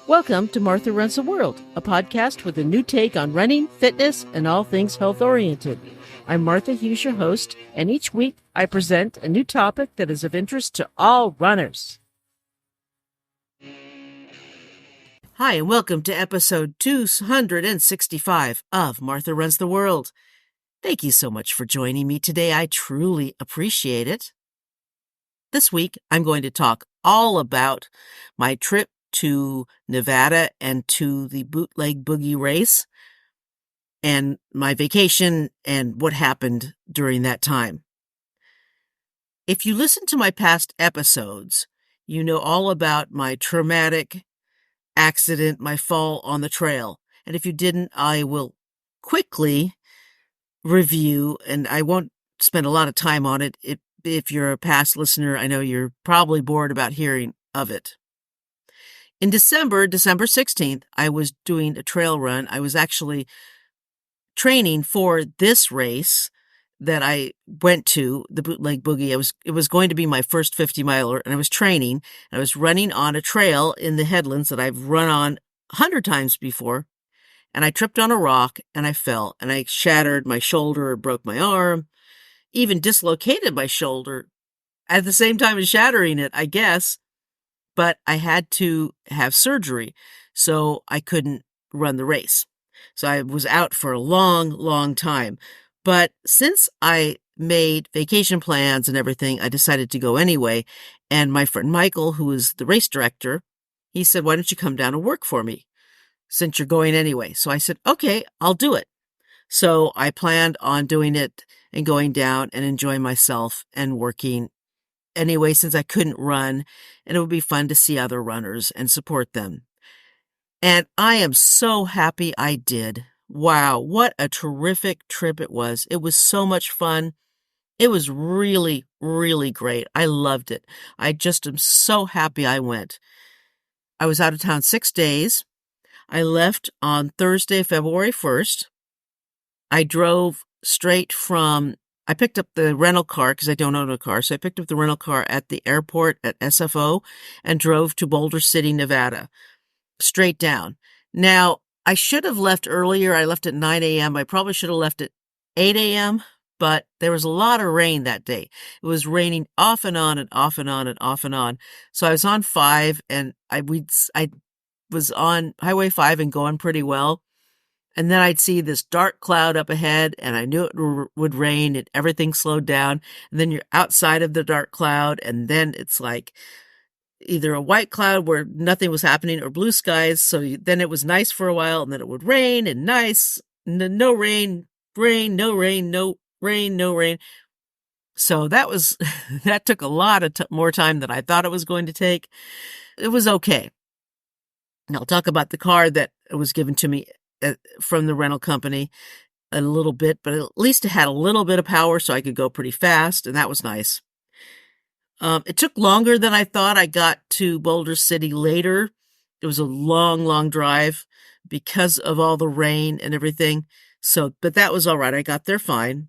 Welcome to Martha Runs the World, a podcast with a new take on running, fitness, and all things health-oriented. I'm Martha Hughes, your host, and each week I present a new topic that is of interest to all runners. Hi, and welcome to episode 265 of Martha Runs the World. Thank you so much for joining me today. I truly appreciate it. This week, I'm going to talk all about my trip to Nevada and to the Bootleg Boogie race and my vacation and what happened during that time. If you listen to my past episodes, you know all about my traumatic accident, my fall on the trail. And if you didn't, I will quickly review, and I won't spend a lot of time on it. If you're a past listener, I know you're probably bored about hearing of it. In December 16th, I was doing a trail run. I was actually training for this race that I went to, the Bootleg Boogie. It was going to be my first 50-miler, and I was training. I was running on a trail in the headlands that I've run on 100 times before, and I tripped on a rock, and I fell, and I shattered my shoulder, broke my arm, even dislocated my shoulder at the same time as shattering it, I guess. But I had to have surgery, so I couldn't run the race. So I was out for a long, long time. But since I made vacation plans and everything, I decided to go anyway. And my friend Michael, who is the race director, he said, "Why don't you come down and work for me since you're going anyway?" So I said, "Okay, I'll do it." So I planned on doing it and going down and enjoying myself and working anyway, since I couldn't run, and it would be fun to see other runners and support them. And I am so happy I did. Wow, what a terrific trip it was. It was so much fun. It was really, really great. I loved it. I just am so happy I went. I was out of town 6 days. I left on Thursday, February 1st. I drove straight from I picked up the rental car because I don't own a car. So I picked up the rental car at the airport at SFO and drove to Boulder City, Nevada, straight down. Now, I should have left earlier. I left at 9 a.m. I probably should have left at 8 a.m., but there was a lot of rain that day. It was raining off and on and off and on and off and on. So I was on 5 and I was on Highway 5 and going pretty well. And then I'd see this dark cloud up ahead, and I knew it would rain, and everything slowed down. And then you're outside of the dark cloud, and then it's like either a white cloud where nothing was happening or blue skies. So then it was nice for a while, and then it would rain and nice, no rain, rain, no rain, no rain, no rain. So that took a lot of more time than I thought it was going to take. It was okay. And I'll talk about the car that was given to me from the rental company a little bit, but at least it had a little bit of power so I could go pretty fast, and that was nice. It took longer than I thought. I got to Boulder City later. It was a long, long drive because of all the rain and everything. But that was all right. I got there fine.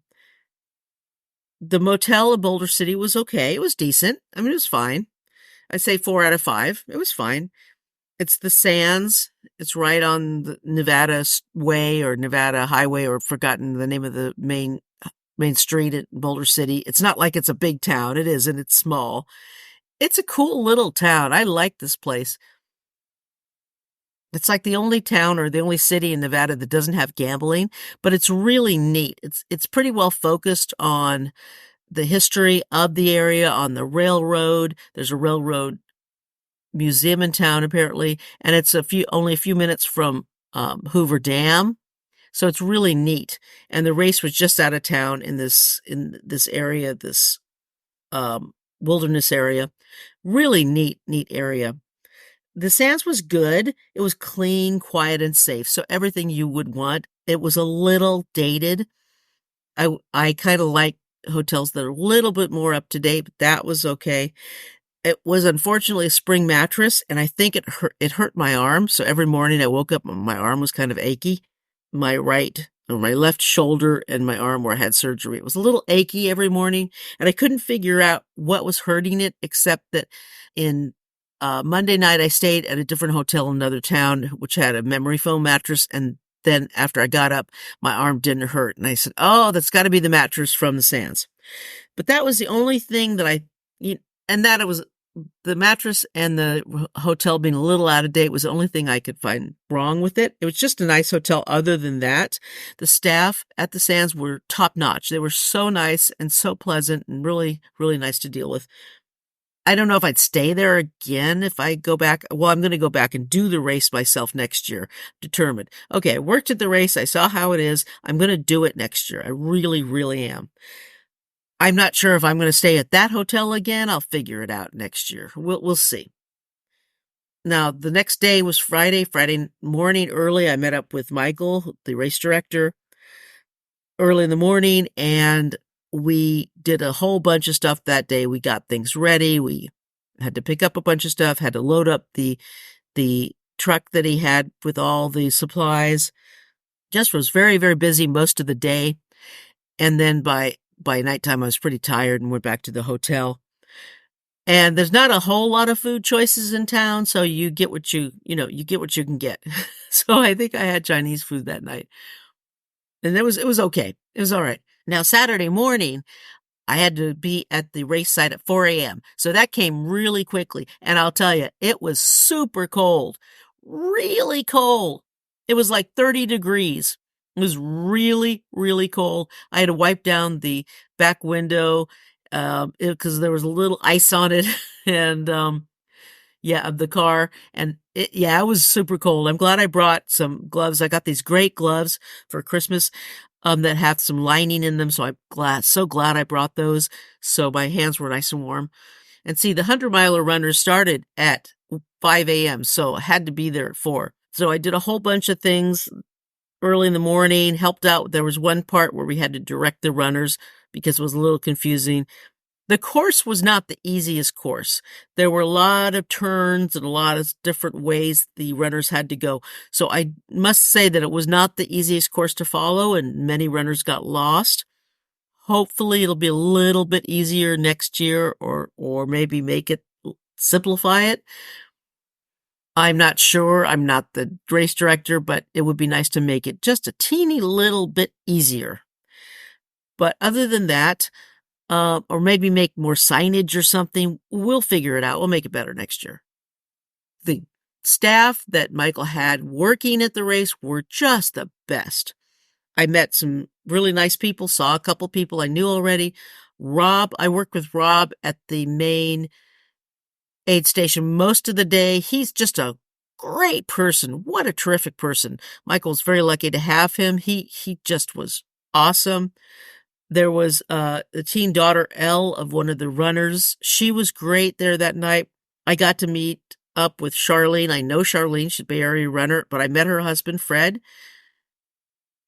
The motel in Boulder City was okay. It was decent. I mean, it was fine. I'd say 4 out of 5. It was fine. It's the Sands. It's right on the Nevada Way or Nevada Highway, or forgotten the name of the main street at Boulder City. It's not like it's a big town. It isn't. It's small. It's a cool little town. I like this place. It's like the only town or the only city in Nevada that doesn't have gambling, but it's really neat. It's pretty well focused on the history of the area, on the railroad. There's a railroad museum in town, apparently, and it's only a few minutes from Hoover Dam, so it's really neat. And the race was just out of town in this area, this wilderness area. Really neat area. The Sands was good. It was clean, quiet, and safe, so everything you would want. It was a little dated. I kind of like hotels that are a little bit more up to date, but that was okay. It was unfortunately a spring mattress, and I think it hurt my arm. So every morning I woke up and my arm was kind of achy. My left shoulder and my arm where I had surgery. It was a little achy every morning, and I couldn't figure out what was hurting it, except that in Monday night, I stayed at a different hotel in another town, which had a memory foam mattress. And then after I got up, my arm didn't hurt. And I said, oh, that's got to be the mattress from the Sands. But that was the only thing that and that it was the mattress and the hotel being a little out of date was the only thing I could find wrong with it. It was just a nice hotel. Other than that, the staff at the Sands were top notch. They were so nice and so pleasant and really, really nice to deal with. I don't know if I'd stay there again if I go back. Well, I'm going to go back and do the race myself next year. Determined. Okay, I worked at the race. I saw how it is. I'm going to do it next year. I really, really am. I'm not sure if I'm going to stay at that hotel again. I'll figure it out next year. We'll see. Now, the next day was Friday morning early. I met up with Michael, the race director, early in the morning, and we did a whole bunch of stuff that day. We got things ready. We had to pick up a bunch of stuff, had to load up the truck that he had with all the supplies. Just was very, very busy most of the day. And then by nighttime, I was pretty tired and went back to the hotel. And there's not a whole lot of food choices in town, so you get what you get what you can get. So I think I had Chinese food that night. And it was okay. It was all right. Now, Saturday morning, I had to be at the race site at 4 a.m. So that came really quickly. And I'll tell you, it was super cold, really cold. It was like 30 degrees. It was really, really cold. I had to wipe down the back window because there was a little ice on it and of the car. And it was super cold. I'm glad I brought some gloves. I got these great gloves for Christmas that have some lining in them. So I'm so glad I brought those. So my hands were nice and warm. And see, the 100-miler runners started at 5 a.m. So I had to be there at 4. So I did a whole bunch of things early in the morning, helped out. There was one part where we had to direct the runners because it was a little confusing. The course was not the easiest course. There were a lot of turns and a lot of different ways the runners had to go. So I must say that it was not the easiest course to follow, and many runners got lost. Hopefully it'll be a little bit easier next year or maybe simplify it. I'm not sure. I'm not the race director, but it would be nice to make it just a teeny little bit easier. But other than that, or maybe make more signage or something, we'll figure it out. We'll make it better next year. The staff that Michael had working at the race were just the best. I met some really nice people, saw a couple people I knew already. I worked with Rob at the main aid station most of the day. He's just a great person. What a terrific person. Michael's very lucky to have him. He just was awesome. There was the teen daughter, Elle, of one of the runners. She was great there that night. I got to meet up with Charlene. I know Charlene, she's a Bay Area runner, but I met her husband, Fred.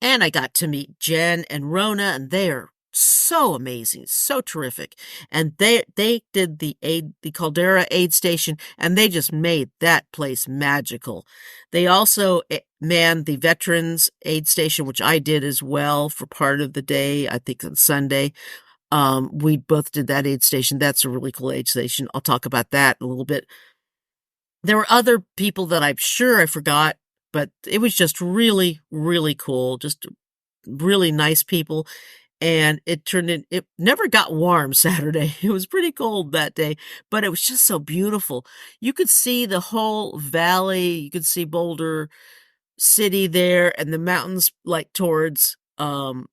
And I got to meet Jen and Rona, and they are so amazing, so terrific. And they did the Caldera aid station, and they just made that place magical. They also manned the Veterans aid station, which I did as well for part of the day, I think on Sunday. We both did that aid station. That's a really cool aid station. I'll talk about that a little bit. There were other people that I'm sure I forgot, but it was just really, really cool. Just really nice people. And it never got warm Saturday. It was pretty cold that day, but it was just so beautiful. You could see the whole valley. You could see Boulder City there and the mountains like towards Death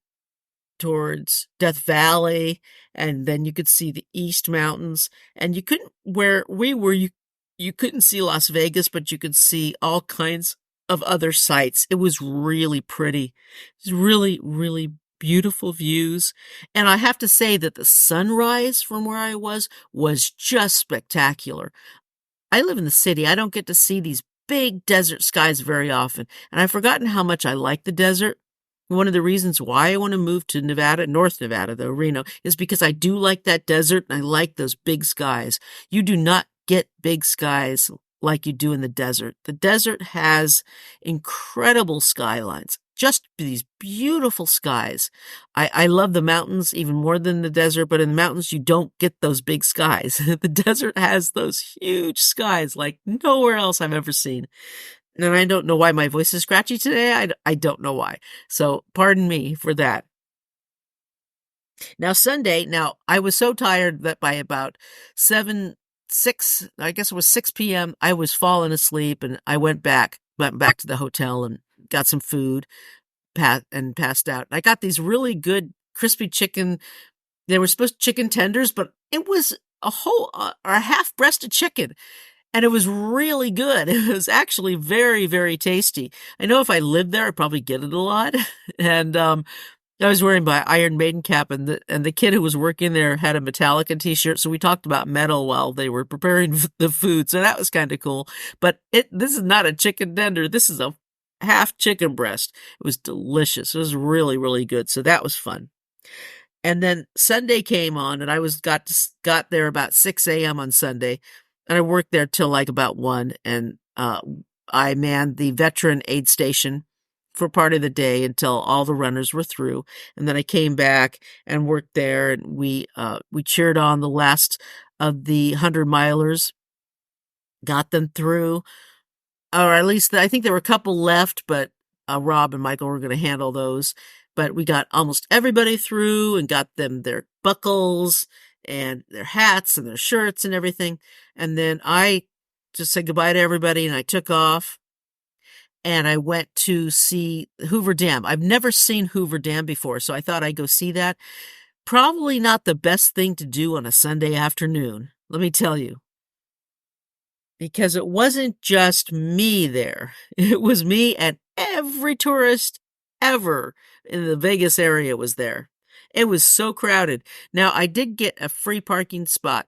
Valley. And then you could see the East Mountains, and where we were, you couldn't see Las Vegas, but you could see all kinds of other sights. It was really pretty. It was really, really beautiful views. And I have to say that the sunrise from where I was just spectacular. I live in the city. I don't get to see these big desert skies very often. And I've forgotten how much I like the desert. One of the reasons why I want to move to Nevada, North Nevada, though, Reno, is because I do like that desert and I like those big skies. You do not get big skies like you do in the desert. The desert has incredible skylines, just these beautiful skies. I love the mountains even more than the desert, but in the mountains, you don't get those big skies. The desert has those huge skies like nowhere else I've ever seen. And I don't know why my voice is scratchy today. I don't know why. So pardon me for that. Now, Sunday, I was so tired that by about 6, I guess it was 6 p.m., I was falling asleep and I went back to the hotel and got some food and passed out. I got these really good crispy chicken. They were supposed to chicken tenders, but it was a whole or a half breasted chicken. And it was really good. It was actually very, very tasty. I know if I lived there, I'd probably get it a lot. And I was wearing my Iron Maiden cap, and the kid who was working there had a Metallica t-shirt, so we talked about metal while they were preparing the food, so that was kind of cool. But this is not a chicken tender. This is a half chicken breast. It was delicious. It was really, really good, so that was fun. And then Sunday came on, and I got there about 6 a.m. on Sunday, and I worked there till like about 1, and I manned the veteran aid station for part of the day until all the runners were through. And then I came back and worked there, and we cheered on the last of the 100-milers, got them through, or at least I think there were a couple left, but Rob and Michael were going to handle those. But we got almost everybody through and got them their buckles and their hats and their shirts and everything. And then I just said goodbye to everybody and I took off. And I went to see Hoover Dam. I've never seen Hoover Dam before, so I thought I'd go see that. Probably not the best thing to do on a Sunday afternoon, let me tell you. Because it wasn't just me there. It was me and every tourist ever in the Vegas area was there. It was so crowded. Now, I did get a free parking spot.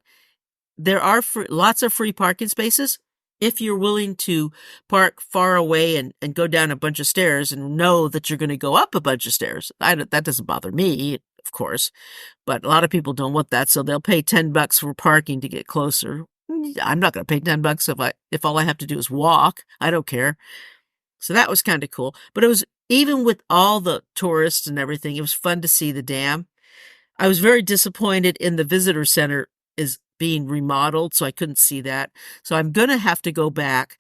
There are lots of free parking spaces if you're willing to park far away and go down a bunch of stairs and know that you're going to go up a bunch of stairs. That doesn't bother me, of course, but a lot of people don't want that, so they'll pay $10 for parking to get closer. I'm not going to pay $10 if all I have to do is walk. I don't care. So that was kind of cool. But it was, even with all the tourists and everything, it was fun to see the dam. I was very disappointed in the visitor center is being remodeled, so I couldn't see that. So I'm going to have to go back,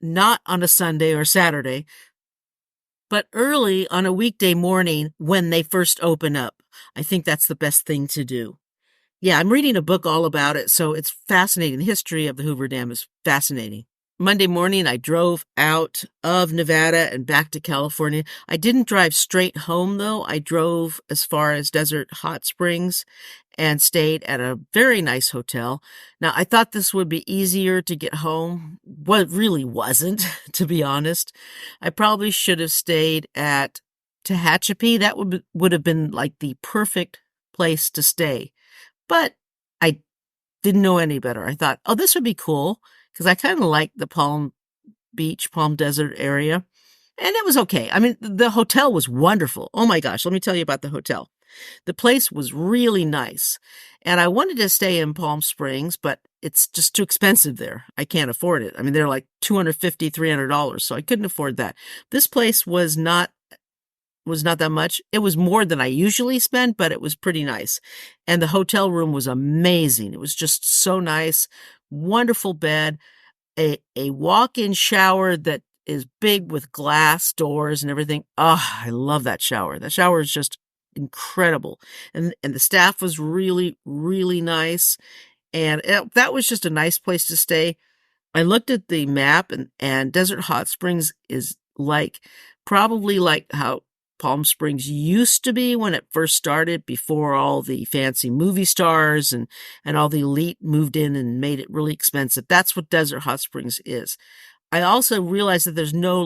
not on a Sunday or Saturday, but early on a weekday morning when they first open up. I think that's the best thing to do. Yeah, I'm reading a book all about it, so it's fascinating. The history of the Hoover Dam is fascinating. Monday morning, I drove out of Nevada and back to California. I didn't drive straight home, though. I drove as far as Desert Hot Springs and stayed at a very nice hotel. Now, I thought this would be easier to get home. Well, it really wasn't, to be honest. I probably should have stayed at Tehachapi. That would have been like the perfect place to stay. But I didn't know any better. I thought, oh, this would be cool, because I kind of like the Palm Desert area. And it was okay. I mean, the hotel was wonderful. Oh my gosh, let me tell you about the hotel. The place was really nice. And I wanted to stay in Palm Springs, but it's just too expensive there. I can't afford it. I mean, they're like $250, $300, so I couldn't afford that. This place was not that much. It was more than I usually spend, but it was pretty nice. And the hotel room was amazing. It was just so nice. Wonderful bed, a walk-in shower that is big with glass doors and everything. Oh, I love that shower. That shower is just incredible. And the staff was really, really nice. And that was just a nice place to stay. I looked at the map, and Desert Hot Springs is probably like how Palm Springs used to be when it first started, before all the fancy movie stars and all the elite moved in and made it really expensive. That's what Desert Hot Springs is. I also realized that there's no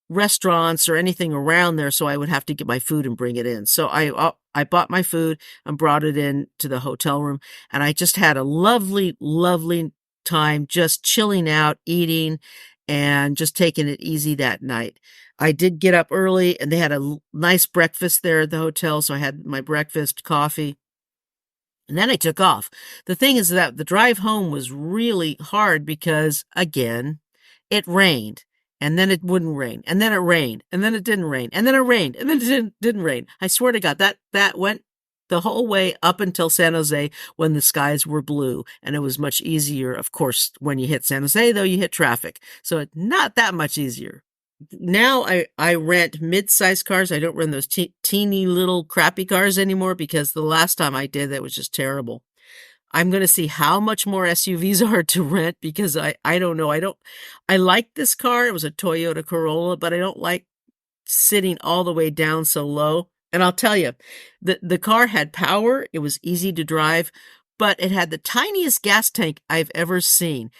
restaurants or anything around there, so I would have to get my food and bring it in. So I bought my food and brought it in to the hotel room, and I just had a lovely, lovely time just chilling out, eating, and just taking it easy that night. I did get up early, and they had a nice breakfast there at the hotel, so I had my breakfast, coffee, and then I took off. The thing is that the drive home was really hard because, again, it rained, and then it wouldn't rain, and then it rained, and then it didn't rain, and then it rained, and then it didn't rain. I swear to God, that went the whole way up until San Jose when the skies were blue, and it was much easier. Of course, when you hit San Jose, though, you hit traffic, so it's not that much easier. Now I rent mid-sized cars. I don't rent those teeny little crappy cars anymore because the last time I did that was just terrible. I'm going to see how much more SUVs are to rent because I don't know. I like this car. It was a Toyota Corolla, but I don't like sitting all the way down so low. And I'll tell you, the car had power. It was easy to drive, but it had the tiniest gas tank I've ever seen.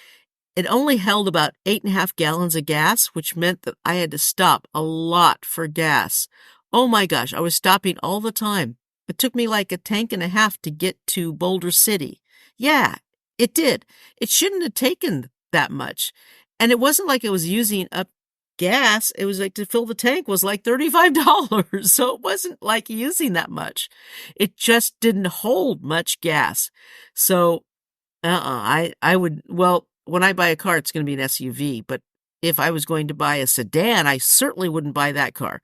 It only held about 8.5 gallons of gas, which meant that I had to stop a lot for gas. Oh my gosh, I was stopping all the time. It took me like a tank and a half to get to Boulder City. Yeah, it did. It shouldn't have taken that much. And it wasn't like it was using up gas. It was like to fill the tank was like $35. So it wasn't like using that much. It just didn't hold much gas. So, I would, well, when I buy a car, it's going to be an SUV. But if I was going to buy a sedan, I certainly wouldn't buy that car.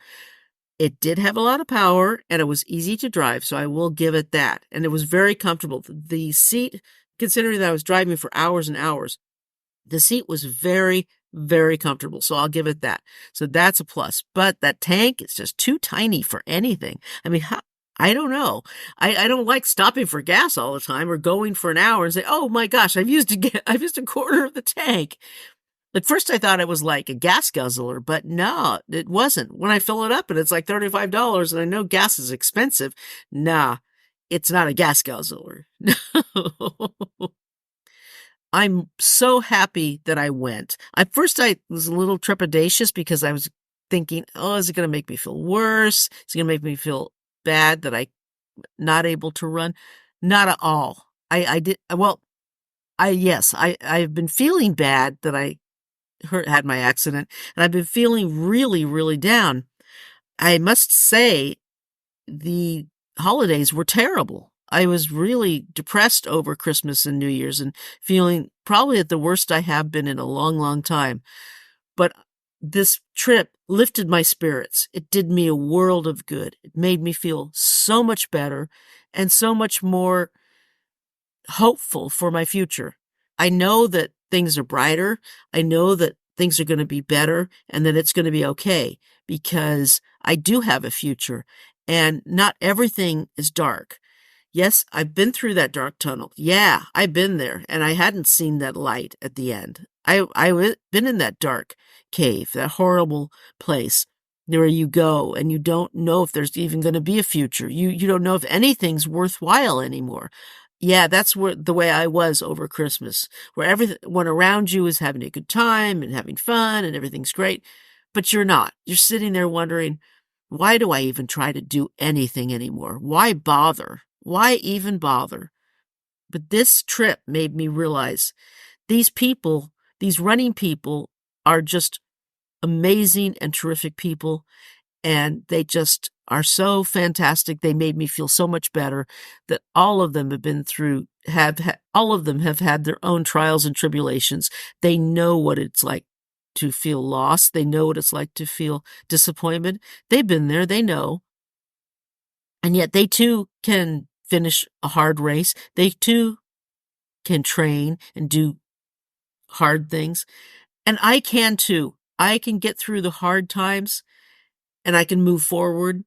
It did have a lot of power and it was easy to drive, so I will give it that. And it was very comfortable. The seat, considering that I was driving for hours and hours, the seat was very, very comfortable, so I'll give it that. So that's a plus. But that tank is just too tiny for anything. I mean, I don't know. I don't like stopping for gas all the time or going for an hour and say, oh my gosh, I've used a quarter of the tank. At first I thought it was like a gas guzzler, but no, it wasn't. When I fill it up and it's like $35 and I know gas is expensive, nah, it's not a gas guzzler. I'm so happy that I went. At first I was a little trepidatious because I was thinking, oh, is it going to make me feel worse? Is it going to make me feel bad that I'm not able to run? Not at all. I've been feeling bad that I had my accident, and I've been feeling really, really down. I must say the holidays were terrible. I was really depressed over Christmas and New Year's and feeling probably at the worst I have been in a long, long time. But this trip lifted my spirits. It did me a world of good. It made me feel so much better and so much more hopeful for my future. I know that things are brighter. I know that things are going to be better and that it's going to be okay because I do have a future and not everything is dark. Yes, I've been through that dark tunnel. Yeah, I've been there and I hadn't seen that light at the end. I've been in that dark cave, that horrible place where you go and you don't know if there's even going to be a future. You don't know if anything's worthwhile anymore. Yeah, that's the way I was over Christmas, where everyone around you is having a good time and having fun and everything's great, but you're not. You're sitting there wondering, why do I even try to do anything anymore? Why bother? Why even bother? But this trip made me realize these people, these running people, are just amazing and terrific people. And they just are so fantastic. They made me feel so much better that all of them have been through, all of them have had their own trials and tribulations. They know what it's like to feel lost. They know what it's like to feel disappointment. They've been there. They know. And yet they too can finish a hard race. They too can train and do hard things. And I can too. I can get through the hard times and I can move forward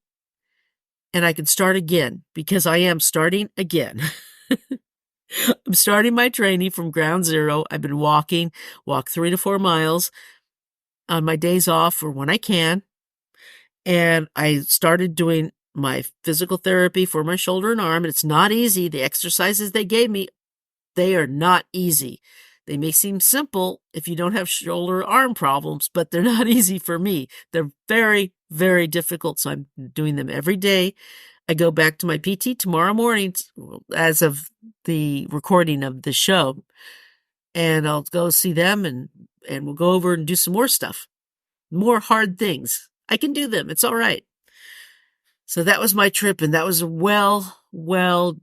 and I can start again because I am starting again. I'm starting my training from ground zero. I've been walk 3 to 4 miles on my days off or when I can. And I started doing my physical therapy for my shoulder and arm. And it's not easy. The exercises they gave me, they are not easy. They may seem simple if you don't have shoulder or arm problems, but they're not easy for me. They're very, very difficult. So I'm doing them every day. I go back to my PT tomorrow morning as of the recording of the show, and I'll go see them and we'll go over and do some more stuff, more hard things. I can do them. It's all right. So that was my trip, and that was a well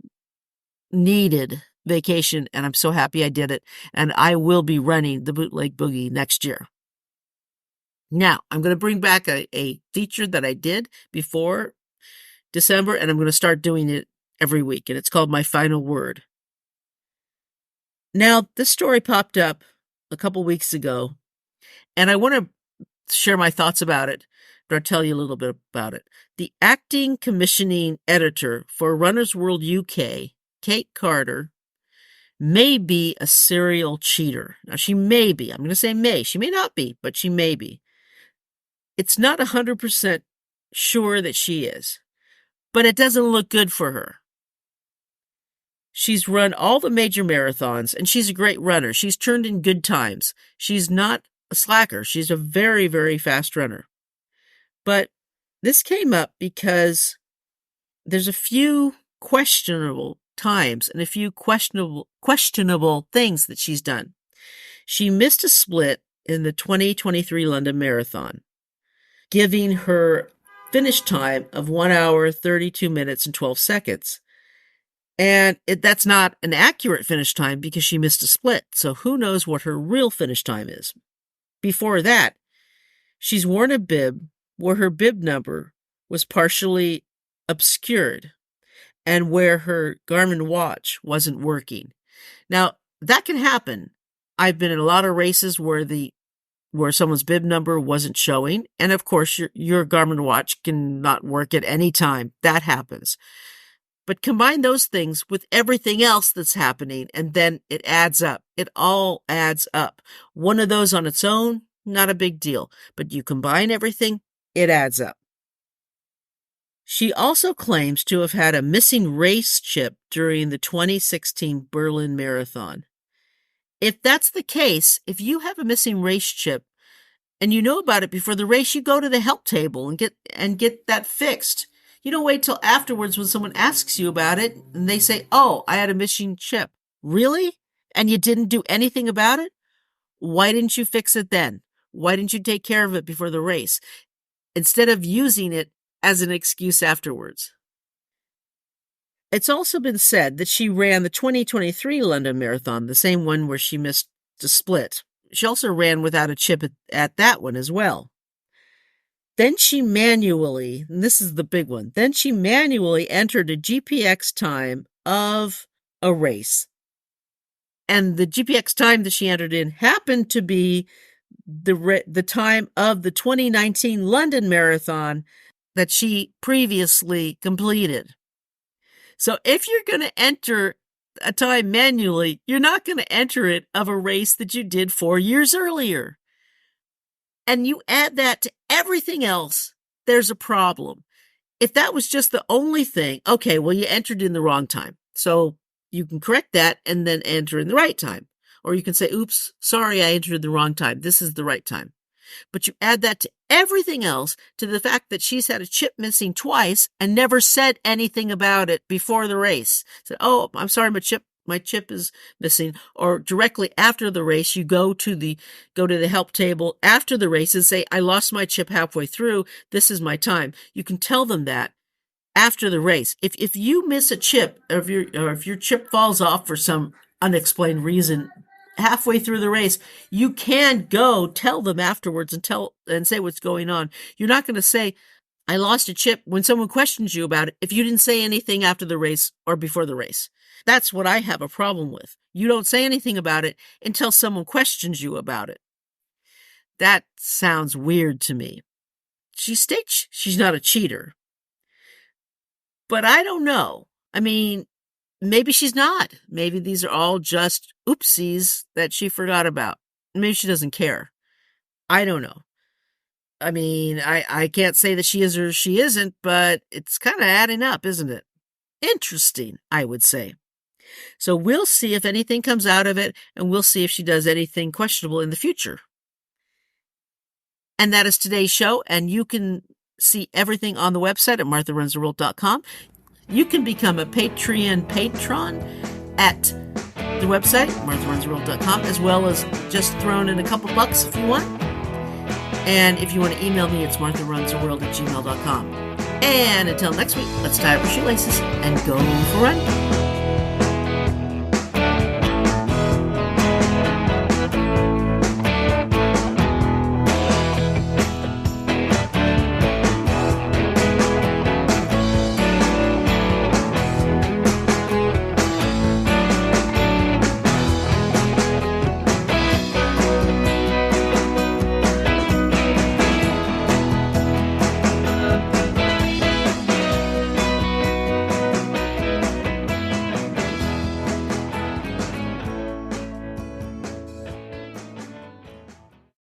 needed vacation, and I'm so happy I did it. And I will be running the Bootleg Boogie next year. Now, I'm going to bring back a feature that I did before December, and I'm going to start doing it every week, and it's called My Final Word. Now, this story popped up a couple weeks ago, and I want to share my thoughts about it, but I'll tell you a little bit about it. The acting commissioning editor for Runner's World UK, Kate Carter, may be a serial cheater. Now, she may be. I'm going to say may. She may not be, but she may be. It's not 100% sure that she is, but it doesn't look good for her. She's run all the major marathons, and she's a great runner. She's turned in good times. She's not a slacker. She's a very, very fast runner. But this came up because there's a few questionable times and a few questionable things that she's done. She missed a split in the 2023 London Marathon, giving her finish time of 1 hour, 32 minutes, and 12 seconds. And that's not an accurate finish time because she missed a split. So who knows what her real finish time is. Before that, she's worn a bib where her bib number was partially obscured and where her Garmin watch wasn't working. Now, that can happen. I've been in a lot of races where someone's bib number wasn't showing. And of course, your Garmin watch can not work at any time. That happens. But combine those things with everything else that's happening, and then it adds up. It all adds up. One of those on its own, not a big deal. But you combine everything, it adds up. She also claims to have had a missing race chip during the 2016 Berlin Marathon. If that's the case, if you have a missing race chip and you know about it before the race, you go to the help table and get that fixed. You don't wait till afterwards when someone asks you about it and they say, "Oh, I had a missing chip." Really? And you didn't do anything about it? Why didn't you fix it then? Why didn't you take care of it before the race instead of using it as an excuse afterwards? It's also been said that she ran the 2023 London Marathon, the same one where she missed the split. She also ran without a chip at that one as well. Then she manually, and this is the big one, then she manually entered a GPX time of a race. And the GPX time that she entered in happened to be the time of the 2019 London Marathon that she previously completed. So if you're going to enter a time manually, you're not going to enter it of a race that you did 4 years earlier. And you add that to everything else, there's a problem. If that was just the only thing, okay, well, you entered in the wrong time. So you can correct that and then enter in the right time. Or you can say, "Oops, sorry, I entered the wrong time. This is the right time." But you add that to everything else, to the fact that she's had a chip missing twice and never said anything about it before the race. Said, "Oh, I'm sorry, my chip is missing." Or directly after the race, you go to the help table after the race and say, "I lost my chip halfway through. This is my time." You can tell them that after the race. If you miss a chip, or if your chip falls off for some unexplained reason halfway through the race, you can go tell them afterwards and say what's going on. You're not going to say, "I lost a chip," when someone questions you about it, if you didn't say anything after the race or before the race. That's what I have a problem with. You don't say anything about it until someone questions you about it. That sounds weird to me. She states she's not a cheater, but I don't know. I mean, maybe she's not. Maybe these are all just oopsies that she forgot about. Maybe she doesn't care. I don't know. I mean, I can't say that she is or she isn't, but it's kind of adding up, isn't it? Interesting, I would say. So we'll see if anything comes out of it, and we'll see if she does anything questionable in the future. And that is today's show, and you can see everything on the website at martharunstheworld.com. You can become a Patreon patron at the website, martharunstheworld.com, as well as just throwing in a couple bucks if you want. And if you want to email me, it's martharunstheworld@gmail.com. And until next week, let's tie up our shoelaces and go for a run.